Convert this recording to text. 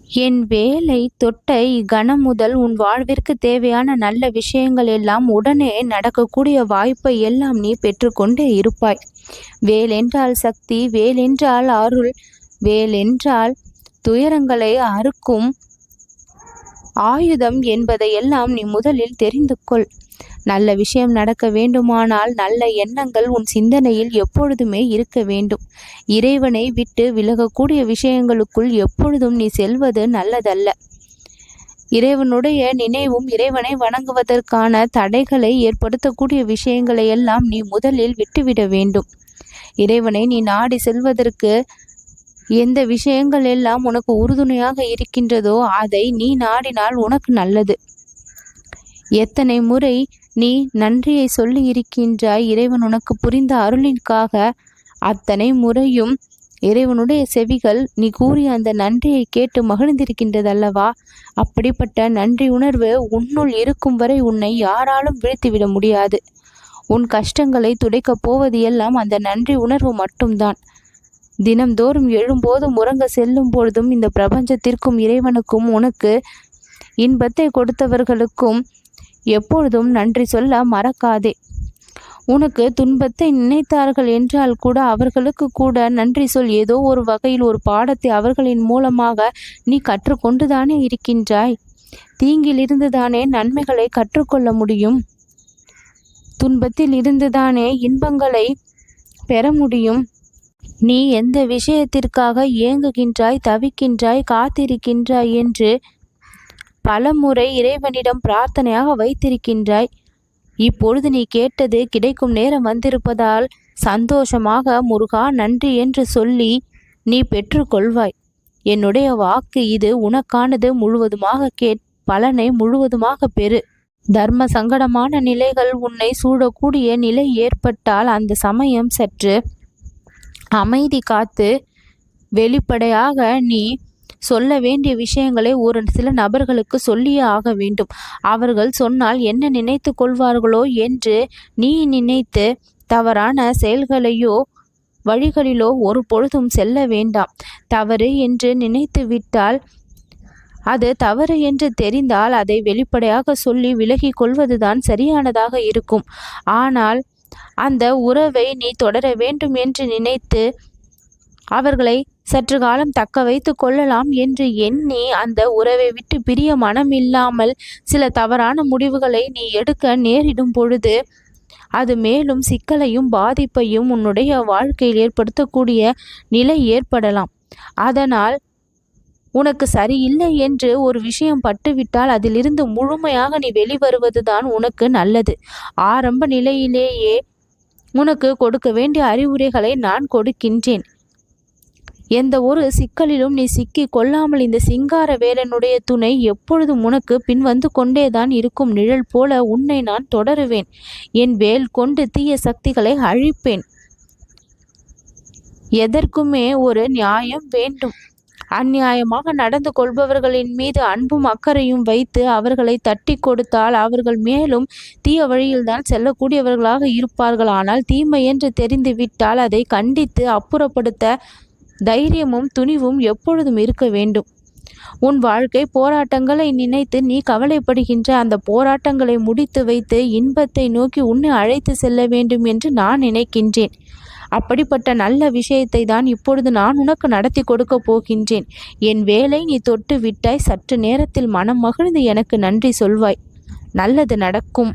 என் வேலை தொட்ட இக்கணம் முதல் உன் வாழ்விற்கு தேவையான நல்ல விஷயங்கள் எல்லாம் உடனே நடக்கக்கூடிய வாய்ப்பை எல்லாம் நீ பெற்றுக்கொண்டே இருப்பாய். வேலென்றால் சக்தி, வேலென்றால் அருள், வேலென்றால் துயரங்களை அறுக்கும் ஆயுதம் என்பதையெல்லாம் நீ முதலில் தெரிந்து கொள். நல்ல விஷயம் நடக்க வேண்டுமானால் நல்ல எண்ணங்கள் உன் சிந்தனையில் எப்பொழுதுமே இருக்க வேண்டும். இறைவனை விட்டு விலகக்கூடிய விஷயங்களுக்குள் எப்பொழுதும் நீ செல்வது நல்லதல்ல. இறைவனுடைய நினைவும் இறைவனை வணங்குவதற்கான தடைகளை ஏற்படுத்தக்கூடிய விஷயங்களை எல்லாம் நீ முதலில் விட்டுவிட வேண்டும். இறைவனை நீ நாடி செல்வதற்கு எந்த விஷயங்கள் எல்லாம் உனக்கு உறுதுணையாக இருக்கின்றதோ அதை நீ நாடினால் உனக்கு நல்லது. எத்தனை முறை நீ நன்றியை சொல்லி இருக்கின்றாய் இறைவன் உனக்கு புரிந்த அருளிற்காக. அத்தனை முறையும் இறைவனுடைய செவிகள் நீ கூறிய அந்த நன்றியை கேட்டு மகிழ்ந்திருக்கின்றதல்லவா? அப்படிப்பட்ட நன்றி உணர்வு உன்னுள் இருக்கும் வரை உன்னை யாராலும் வீழ்த்திவிட முடியாது. உன் கஷ்டங்களை துடைக்கப் போவது எல்லாம் அந்த நன்றி உணர்வு மட்டும்தான். தினம்தோறும் எழும்போதும் உறங்க செல்லும் பொழுதும் இந்த பிரபஞ்சத்திற்கும் இறைவனுக்கும் உனக்கு இன்பத்தை கொடுத்தவர்களுக்கும் எப்பொழுதும் நன்றி சொல்ல மறக்காதே. உனக்கு துன்பத்தை நினைத்தார்கள் என்றால் கூட அவர்களுக்கு கூட நன்றி சொல். ஏதோ ஒரு வகையில் ஒரு பாடத்தை அவர்களின் மூலமாக நீ கற்றுக்கொண்டுதானே இருக்கின்றாய். தீங்கில் இருந்துதானே நன்மைகளை கற்றுக்கொள்ள முடியும். துன்பத்தில் இருந்துதானே இன்பங்களை பெற முடியும். நீ எந்த விஷயத்திற்காக ஏங்குகின்றாய், தவிக்கின்றாய், காத்திருக்கின்றாய் என்று பலமுறை இறைவனிடம் பிரார்த்தனையாக வைத்திருக்கின்றாய். இப்பொழுது நீ கேட்டது கிடைக்கும் நேரம் வந்திருப்பதால் சந்தோஷமாக முருகா நன்றி என்று சொல்லி நீ பெற்றுக்கொள்வாய். என்னுடைய வாக்கு இது உனக்கானது. முழுவதுமாக பலனை முழுவதுமாக பெறு. தர்ம சங்கடமான நிலைகள் உன்னை சூழக்கூடிய நிலை ஏற்பட்டால் அந்த சமயம் சற்று அமைதி காத்து வெளிப்படையாக நீ சொல்ல வேண்டிய விஷயங்களை ஒரு சில நபர்களுக்கு சொல்லியே ஆக வேண்டும். அவர்கள் சொன்னால் என்ன நினைத்து கொள்வார்களோ என்று நீ நினைத்து தவறான செயல்களையோ வழிகளிலோ ஒரு பொழுதும் செல்ல வேண்டாம். தவறு என்று நினைத்து விட்டால், அது தவறு என்று தெரிந்தால் அதை வெளிப்படையாக சொல்லி விலகி கொள்வதுதான் சரியானதாக இருக்கும். ஆனால் அந்த உறவை நீ தொடர வேண்டும் என்று நினைத்து அவர்களை சற்று காலம் தக்க வைத்து கொள்ளலாம் என்று எண்ணி அந்த உறவை விட்டு பிரிய மனம் இல்லாமல் சில தவறான முடிவுகளை நீ எடுக்க நேரிடும் பொழுது அது மேலும் சிக்கலையும் பாதிப்பையும் உன்னுடைய வாழ்க்கையில் ஏற்படுத்தக்கூடிய நிலை ஏற்படலாம். அதனால் உனக்கு சரியில்லை என்று ஒரு விஷயம் பட்டுவிட்டால் அதிலிருந்து முழுமையாக நீ வெளிவருவதுதான் உனக்கு நல்லது. ஆரம்ப நிலையிலேயே உனக்கு கொடுக்க வேண்டிய அறிவுரைகளை நான் கொடுக்கின்றேன். எந்த ஒரு சிக்கலிலும் நீ சிக்கி கொள்ளாமல் இந்த சிங்கார வேலனுடைய துணை எப்பொழுதும் உனக்கு பின் வந்து கொண்டேதான் இருக்கும். நிழல் போல உன்னை நான் தொடருவேன். என் வேல் கொண்டு தீய சக்திகளை அழிப்பேன். எதற்குமே ஒரு நியாயம் வேண்டும். அந்நியாயமாக நடந்து கொள்பவர்களின் மீது அன்பும் அக்கறையும் வைத்து அவர்களை தட்டி கொடுத்தால் அவர்கள் மேலும் தீய வழியில்தான் செல்லக்கூடியவர்களாக இருப்பார்கள். ஆனால் தீமை என்று தெரிந்து விட்டால் அதை கண்டித்து அப்புறப்படுத்த தைரியமும் துணிவும் எப்பொழுதும் இருக்க வேண்டும். உன் வாழ்க்கை போராட்டங்களை நினைத்து நீ கவலைப்படுகின்ற அந்த போராட்டங்களை முடித்து வைத்து இன்பத்தை நோக்கி உன்னை அழைத்து செல்ல வேண்டும் என்று நான் நினைக்கின்றேன். அப்படிப்பட்ட நல்ல விஷயத்தை தான் இப்பொழுது நான் உனக்கு நடத்தி கொடுக்க போகின்றேன். என் வேலை நீ தொட்டு விட்டாய். சற்று நேரத்தில் மனம் மகிழ்ந்து எனக்கு நன்றி சொல்வாய். நல்லது நடக்கும்.